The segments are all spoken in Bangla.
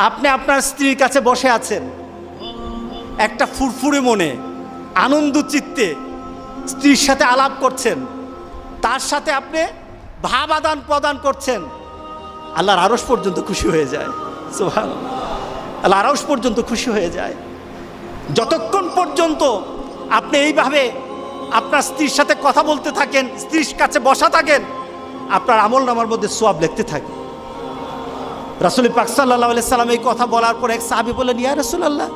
আপনি আপনার স্ত্রীর কাছে বসে আছেন, একটা ফুরফুরে মনে, আনন্দ চিত্তে স্ত্রীর সাথে আলাপ করছেন, তার সাথে আপনি ভাব আদান প্রদান করছেন, আল্লাহর আরশ পর্যন্ত খুশি হয়ে যায়। সুবহানাল্লাহ, আল্লাহর আরশ পর্যন্ত খুশি হয়ে যায়। যতক্ষণ পর্যন্ত আপনি এইভাবে আপনার স্ত্রীর সাথে কথা বলতে থাকেন, স্ত্রীর কাছে বসা থাকেন, আপনার আমলনামার মধ্যে সওয়াব লিখতে থাকে। রাসূল পাক সাল্লাল্লাহু আলাইহি সাল্লাম এই কথা বলার পর এক সাহাবী বললেন, ইয়া রাসূলুল্লাহ,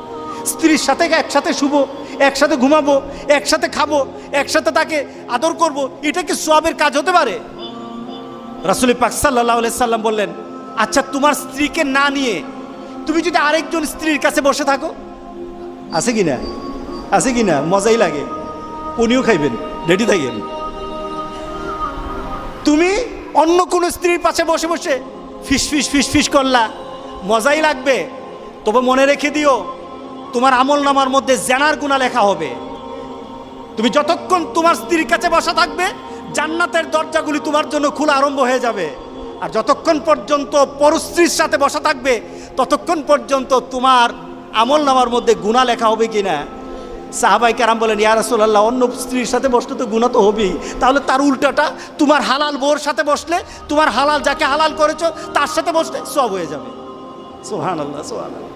স্ত্রীর সাথে একসাথে শুবো, একসাথে ঘুমাবো, একসাথে খাবো, একসাথে তাকে আদর করব, এটা কি সওয়াবের কাজ হতে পারে? রাসূল পাক সাল্লাল্লাহু আলাইহি সাল্লাম বললেন, আচ্ছা তোমার স্ত্রীকে না নিয়ে তুমি যদি আরেকজন স্ত্রীর কাছে বসে থাকো, আছে কি না? আছে কি না? মজাই লাগে, উনিও খাইবেন, রেডি থাকেন। তুমি অন্য কোনো স্ত্রীর পাশে বসে বসে ফিস ফিস ফিস ফিস করলা, মজাই লাগবে, তবে মনে রেখে দিও তোমার আমলনামার মধ্যে জেনার গুনাহ লেখা হবে। তুমি যতক্ষণ তোমার স্ত্রীর কাছে বসা থাকবে, জান্নাতের দরজাগুলি তোমার জন্য খোলা আরম্ভ হয়ে যাবে। আর যতক্ষণ পর্যন্ত পরস্ত্রীর সাথে বসা থাকবে, ততক্ষণ পর্যন্ত তোমার আমলনামার মধ্যে গুনাহ লেখা হবে কিনা। সাহাবাই কেরাম বলেন, ইয়া রাসূলুল্লাহ, অন্য স্ত্রীর সাথে বসলে তো গুনাহ তো হবেই, তাহলে তার উল্টাটা তোমার হালাল বউর সাথে বসলে, তোমার হালাল যাকে হালাল করেছো তার সাথে বসলে সওয়াব হয়ে যাবে। সুবহানাল্লাহ, সুবহানাল্লাহ।